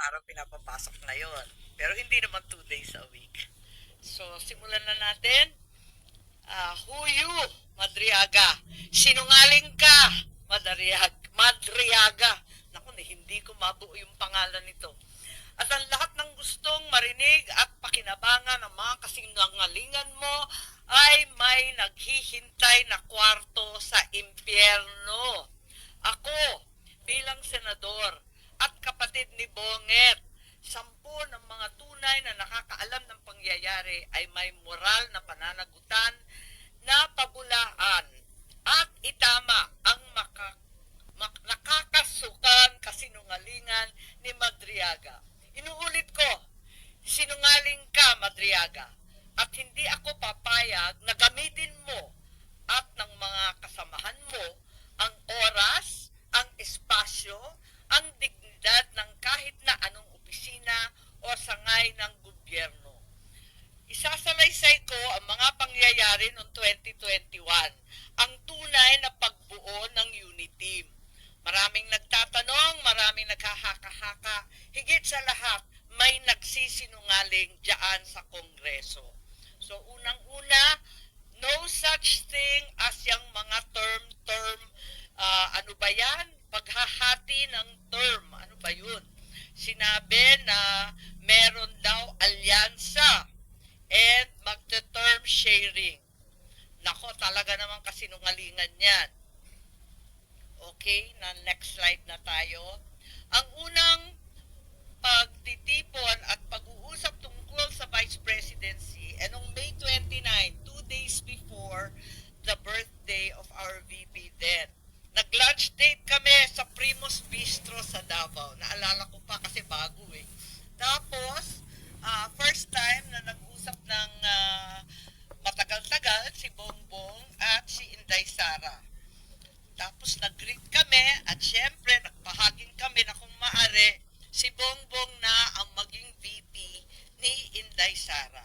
araw pinapapasok ngayon. Pero hindi naman 2 days a week. So, simulan na natin. Who you, Madriaga? Sinungaling ka, Madriaga. Naku, hindi ko mabuo yung pangalan nito. At ang lahat ng gustong marinig at pakinabangan ng mga kasinungalingan mo ay may naghihintay na kwarto sa impyerno. Ako, bilang senador at kapatid ni Bonget, 10 ng mga tunay na nakakaalam ng pangyayari ay may moral na pananagutan na pabulaan at itama ang nakakasukan kasinungalingan ni Madriaga. Inuulit ko, sinungaling ka, Madriaga, at hindi ako papayag na gamitin mo at ng mga kasamahan mo ang oras, ang espasyo, ang dignidad ng kahit na anong opisina o sangay ng gobyerno. Isasalaysay ko ang mga pangyayari noong 2021, ang tunay na pagbuo ng Uniteam. Maraming nagtatanong, maraming naghahaka-haka, higit sa lahat, may nagsisinungaling dyan sa Kongreso. So unang-una, no such thing as yung mga term, ano ba yan? Paghahati ng term, ano ba yun? Sinabi na meron daw alyansa and magte-term sharing. Nako, talaga naman kasinungalingan yan. Okay, na next slide na tayo. Ang unang pagtitipon at pag-uusap tungkol sa Vice Presidency ay noong May 29, 2 days before the birthday of our VP then. Nag-lunch date kami sa Primus Bistro sa Davao. Naalala ko pa kasi bago eh. Tapos, first time na nag-usap ng matagal-tagal si Bongbong at si Inday Sara. Tapos nag-greet kami at syempre nagpahaging kami na kung maari si Bongbong na ang maging VP ni Inday Sara.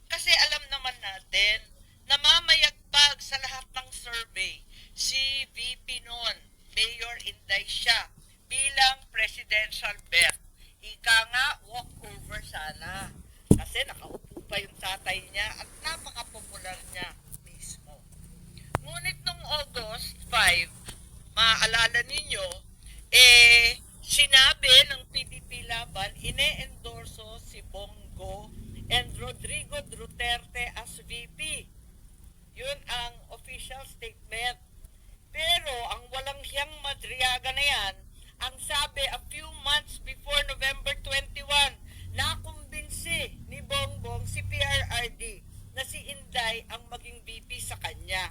Kasi alam naman natin na mamayagpag sa lahat ng survey si VP noon, Mayor Inday siya bilang presidential bet. Ika nga, walkover sana. Kasi nakaupo pa yung tatay niya at napaka-popular niya mismo. Ngunit nung August 5, maaalala ninyo, sinabi ng PDP Laban, ine-endorso si Bongo and Rodrigo Duterte as VP. Yun ang official statement. Pero ang walang hiyang Madriaga na yan, ang sabi a few months before November 21, nakumbinsi ni Bongbong si PRRD na si Inday ang maging VP sa kanya.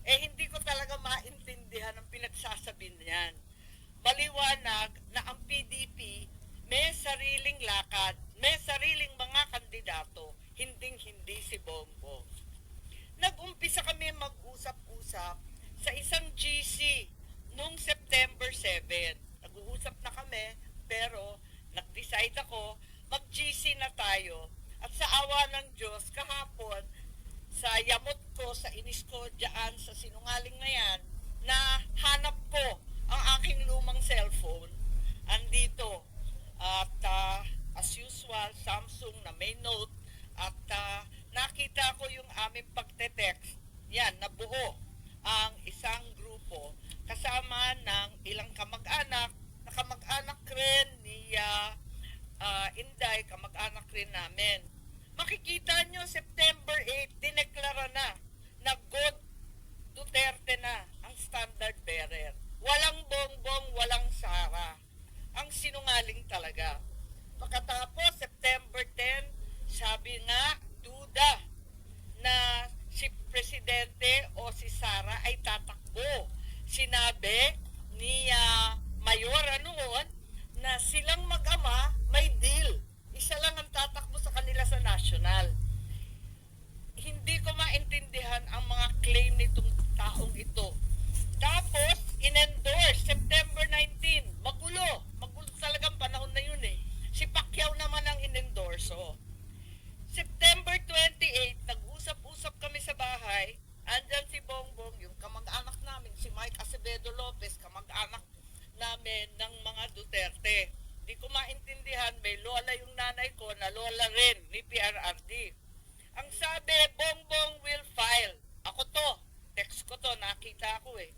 Hindi ko talaga maintindihan ang pinagsasabi niyan. Maliwanag na ang PDP may sariling lakad, may sariling mga kandidato, hinding-hindi si Bongbong. Nag-umpisa kami mag-usap-usap sa isang GC noong September 7. Nag-uusap na kami, pero nag-decide ako, mag-GC na tayo. At sa awa ng Diyos, kahapon, sa yamot ko, sa inis ko dyan, sa sinungaling na yan, na hanap ko ang aking lumang cellphone. Andito. At as usual, Samsung na may note. At nakita ko yung aming pagte-text. Yan, nabuo ang isang grupo kasama ng ilang kamag-anak, na kamag-anak rin ni Inday, kamag-anak rin namin. Makikita nyo, September 8, dineklara na God Duterte na ang standard bearer. Walang Bongbong, walang Sara. Ang sinungaling talaga. Pagkatapos, September 10, sabi nga, duda na si Presidente o si Sara ay tatakbo. Sinabi ni Mayora noon na silang mag-ama may deal. Isa lang ang tatakbo sa kanila sa national. Hindi ko maintindihan ang mga claim nitong taong ito. Tapos, in-endorse, September 19, magulo talagang panahon na yun eh. Si Pacquiao naman ang in-endorso. September 28, nag-usap-usap kami sa bahay, andyan si Bongbong, yung kamag-anak namin, si Mike Acevedo Lopez, kamag-anak namin ng mga dinala rin ni PRRD. Ang sabi, Bongbong will file. Ako to, text ko to, nakita ko eh.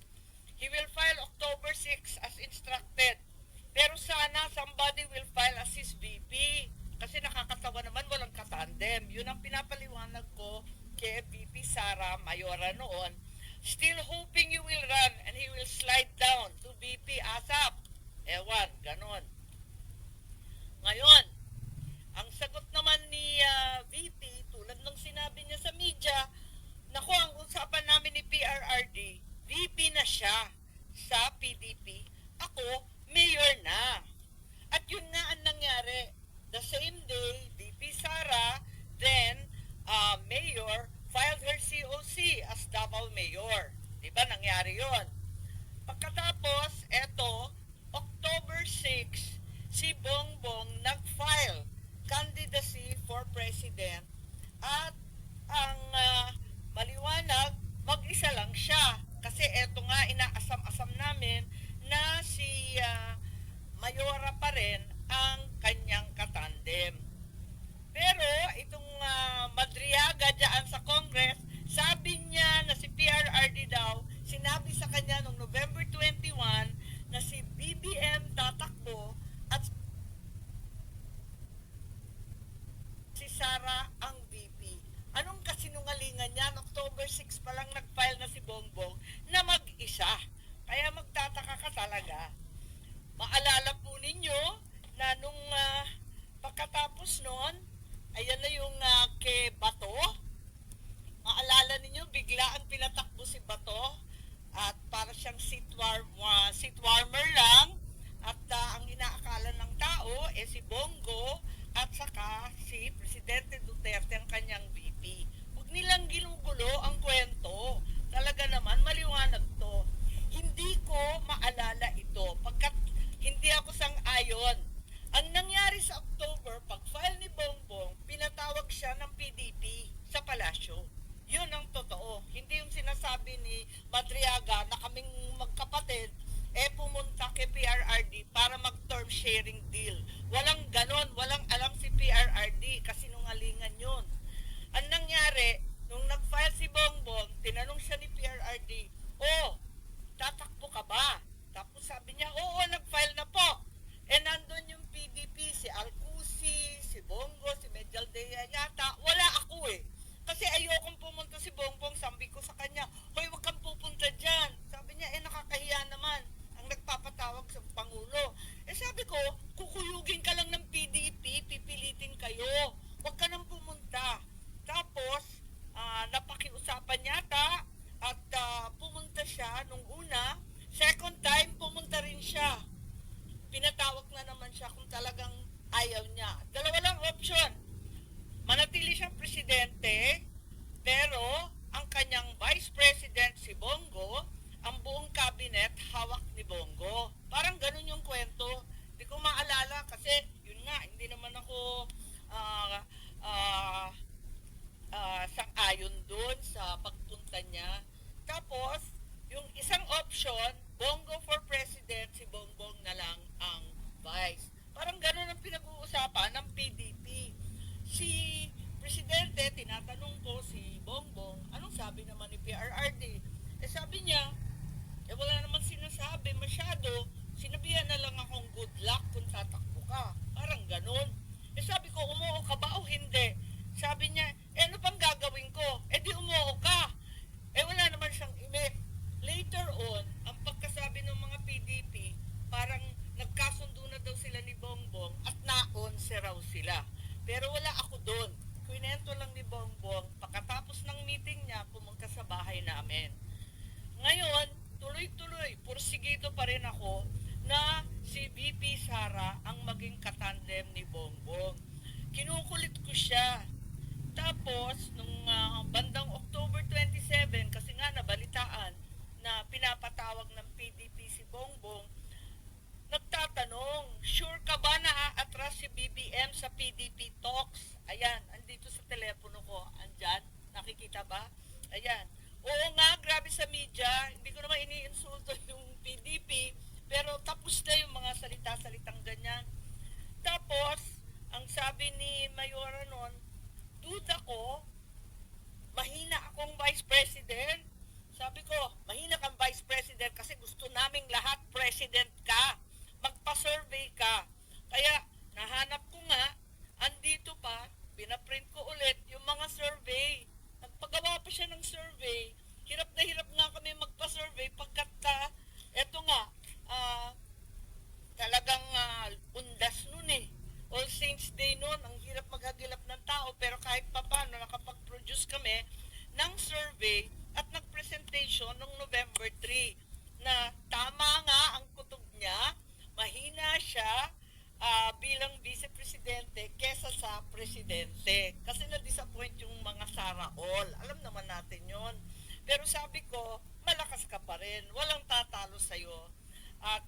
He will file October 6 as instructed. Pero sana somebody will file as his VP. Kasi nakakatawa naman, walang katandem. Yun ang pinapaliwanag ko kay VP Sara Mayora noon. Still hoping you will run and he will slide down to VP ASAP. Ewan, ganon. Ngayon, ang sagot naman ni VP, tulad ng sinabi niya sa media, naku, ang usapan namin ni PRRD, VP na siya sa PDP. Ako, mayor na. At yun nga ang nangyari. The same day, VP Sara, then mayor, filed her COC as Davao Mayor. Diba nangyari yon? Pagkatapos, eto, October 6, si Bongbong nag-file candidacy for president at ang maliwanag, mag-isa lang siya. Kasi eto nga, inaasam-asam namin na si Mayora pa rin ang kanyang katandem. Pero itong Madriaga dyan sa Congress, sabi niya na si PRRD daw, sinabi sa kanya noong November 21 na si BBM tatakbo at si Sara ang VP. Anong kasinungalingan yan? October 6 pa lang nag-file na si Bongbong na mag-isa. Kaya magtataka ka talaga. Maalala po ninyo na nung pagkatapos noon, ayan na yung kay Bato. Maalala ninyo, bigla ang pinatakbo si Bato at para siyang seat warmer lang at ang inaakala ng tao si Bongo at saka si Presidente Duterte ang kanyang VP. Huwag nilang ginugulo ang kwento. Talaga naman, maliwanag to. Hindi ko maalala ito pagkat hindi ako sang-ayon. Ang nangyari sa October, pag-file ni Bongbong, pinatawag siya ng PDP sa palasyo. Yun ang totoo. Hindi yung sinasabi ni Madriaga na kaming magkapatid, pumunta kay PRRD para mag-term sharing deal. Walang ganon, walang alam si PRRD, kasi nungalingan yun. Ang nangyari, nung nag-file si Bongbong, tinanong siya ni PRRD, tatakbo ka ba? Tapos sabi niya, oo, nag-file na po. Nandun yung PDP, si Alcusi, si Bongo, si Medialdea yata. Wala ako Kasi ayokong pumunta si Bongbong. Sabi ko sa kanya, hoy, wag kang pupunta dyan. Sabi niya, nakakahiya naman ang nagpapatawag sa Pangulo. Sabi ko, kukuyugin ka lang ng PDP, pipilitin kayo. Wag ka nang pumunta. Tapos, napakiusapan yata at pumunta siya nung una. Second time, pumunta rin siya. Pinatawag na naman siya kung talagang ayaw niya. Dalawa lang option. Manatili siyang presidente, pero ang kanyang vice president si Bongo, ang buong cabinet hawak ni Bongo. Parang ganun yung kwento. Hindi ko maalala kasi yun nga, hindi naman ako sang-ayon dun sa pagpunta niya. Tapos, yung isang option, Bongo for president, si Bongbong na lang ang vice. Parang ganun ang pinag-uusapan ng PDP. Si Presidente, tinatanong ko si Bongbong, anong sabi naman ni PRRD? Sabi niya, wala naman sinasabi masyado, sinabihan na lang akong good luck kung tatakbo ka. Parang ganun. Sabi ko, umuo ka ba o hindi? Sabi niya, ano pang gagawin ko? Di umuo ka. Wala naman siyang ime. Later on, ang pagkasabi ng mga PDP, parang nagkasundo na daw sila ni Bongbong at naonse raw sila. Pero wala ako doon. Kwinento lang ni Bongbong, pagkatapos ng meeting niya, pumunta sa bahay namin. Ngayon, tuloy-tuloy, pursigido pa rin ako na si VP Sara ang maging katandem ni Bongbong. Kinukulit ko siya. Tapos, nung bandang October 27, kasi nga nabalitaan, na pinapatawag ng PDP si Bongbong, nagtatanong, sure ka ba na atras si BBM sa PDP talks? Ayan, andito sa telepono ko. Andyan, nakikita ba? Ayan. Oo nga, grabe sa media. Hindi ko naman iniinsulto yung PDP, pero tapos na yung mga salita-salitang ganyan. Tapos, ang sabi ni Mayora bilang vice-presidente kesa sa presidente. Kasi na-disappoint yung mga Sara All. Alam naman natin yon. Pero sabi ko, malakas ka pa rin. Walang tatalo sa'yo. At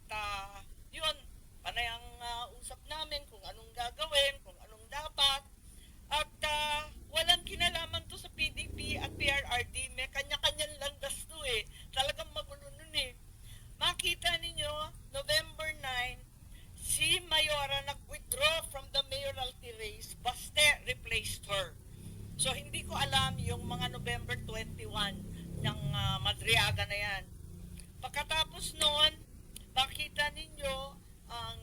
yun, panay ang usap namin kung anong gagawin, kung anong dapat. At walang kinalaman to sa PDP at PRRD. May kanya-kanyang landas to eh. Talagang magulo nun eh. Makita ninyo, November 9, si Mayora nag-withdraw from the mayoralty race, Baste replaced her. So hindi ko alam yung mga November 21 ng Madriaga na yan. Pagkatapos noon, makita ninyo ang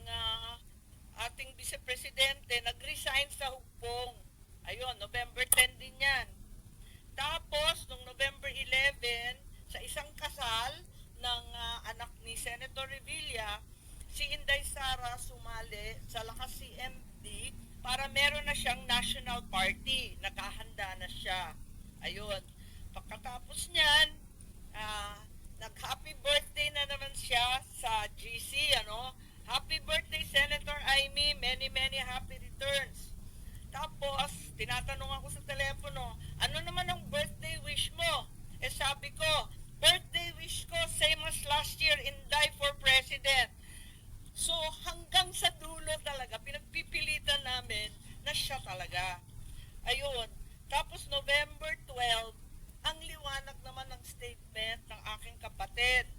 ating vice-presidente nag-resign sa hukbong. Ayun, November 10 din yan. Tapos, noong November 11, sa isang kasal ng anak ni Senator Revilla, si Inday Sara sumali sa Lakas CMD para meron na siyang national party. Nakahanda na siya. Ayun. Pagkatapos niyan, nag-happy birthday na naman siya sa GC, ano? Happy birthday, Senator Amy. Many, many happy returns. Tapos, tinatanong ako sa telepono, ano naman ang birthday wish mo? Eh sabi ko, birthday wish ko, same as last year, Inday for President. So, hanggang sa dulo talaga, pinagpipilitan namin na siya talaga. Ayun. Tapos, November 12, ang liwanag naman ng statement ng aking kapatid,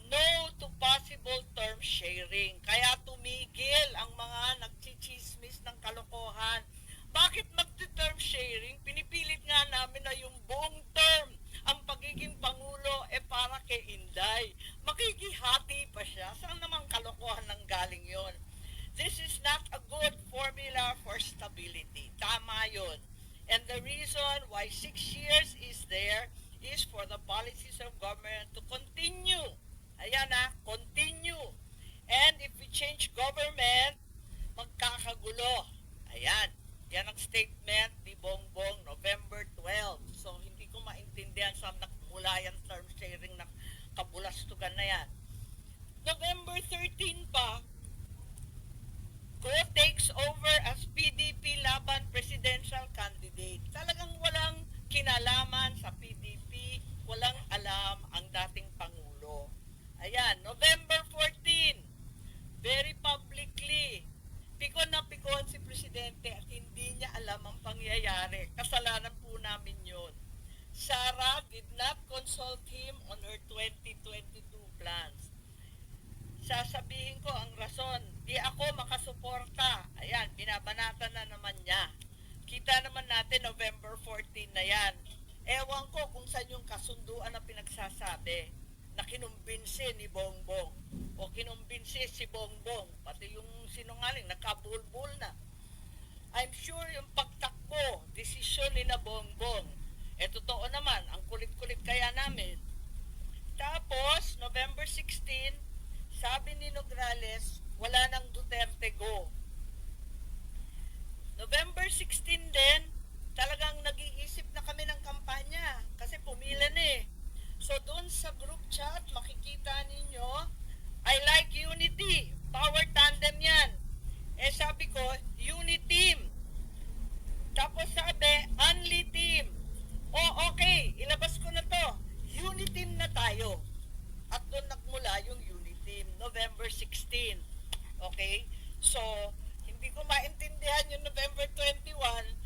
no to possible term sharing. Kaya tumigil ang mga nagchichismis ng kalokohan. Bakit magti-term sharing? Pinipilit nga namin na yung buong term, ang pagiging Pangulo, para kay Inday. Makikihati pa siya. Saan namang kalokohan ng galing yon? This is not a good formula for stability. Tama yun. And the reason why 6 years is there is for the policies of government to continue. Ayan continue. And if we change government, magkakagulo. Ayan. Yan ang statement ni Bongbong November 12. So, hindi ko maintindihan saan nagmula yan term sharing na kabulastugan na yan. November 13 pa, Go takes over as PDP laban presidential candidate. Talagang walang kinalaman sa PDP, walang alam ang dating Pangulo. Ayan, November 14, very publicly, pikon na pikon si Presidente at hindi niya alam ang pangyayari. Kasalanan po namin yun. Sara did not consult him on her 2022 plans. Sasabihin ko ang rason, di ako makasuporta. Ayan, binabanatan na naman niya. Kita naman natin November 14 na yan. Ewan ko kung saan yung kasunduan na pinagsasabi na kinumbinsi ni Bongbong o kinumbinsi si Bongbong, pati yung sinungaling, nakabulbul na. I'm sure yung pagtakbo, desisyon ni na Bongbong, totoo naman, ang kulit-kulit kaya namin. Tapos, November 16, sabi ni Nograles, wala nang Duterte go. November 16 din, talagang nag-iisip na kami ng kampanya kasi pumila na eh. So doon sa group chat, makikita ninyo, I like unity, power tandem yan. Sabi ko, uniteam. Tapos sabi, only team. Okay, ilabas ko na to. Uniteam na tayo. At doon nagmula yung uniteam, November 16. Okay? So, hindi ko maintindihan yung November 21,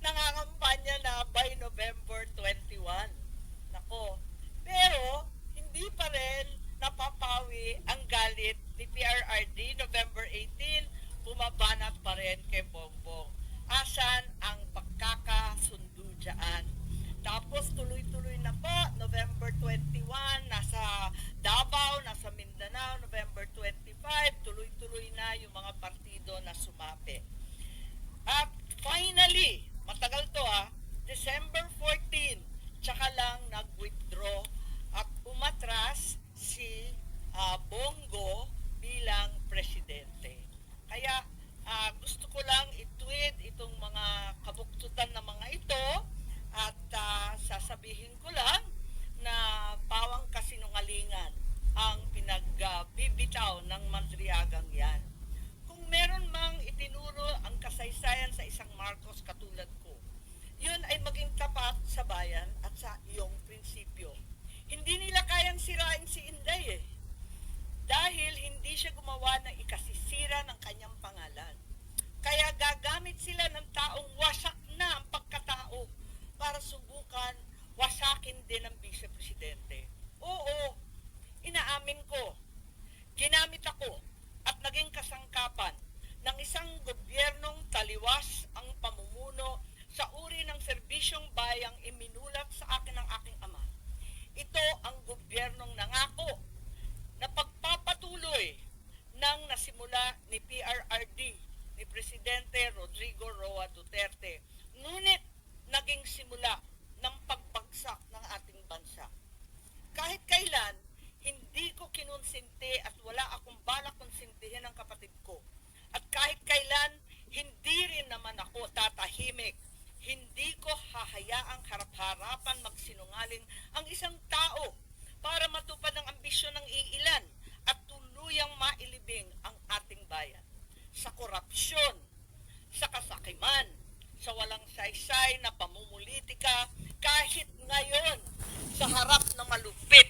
nangangampanya na by November 21. Nako. Pero, hindi pa rin napapawi ang galit ni PRRD November 18, bumabanat pa rin kay Bongbong. Asan ang pagkakasundo dyan? Tapos tuloy-tuloy na po, November 21, nasa Davao, nasa Mindanao, November 25, tuloy-tuloy na yung mga partido na sumapi. At finally, matagal to December 14, tsaka lang nag-withdraw at umatras si Bongo bilang presidente. Kaya gusto ko lang Presidente Rodrigo Roa Duterte. Ngunit naging simula ng pagbagsak ng ating bansa. Kahit kailan, hindi ko kinonsinti at wala akong balak konsintihin ang kapatid ko. At kahit kailan, hindi rin naman ako tatahimik. Hindi ko hahayaang harap-harapan magsinungaling ang isang tao para matupad ang ambisyon ng iilan at tuluyang mailibing ang ating bayan. Sa korupsyon, sa kasakiman, sa walang saysay na pamumulitika, kahit ngayon sa harap ng malupit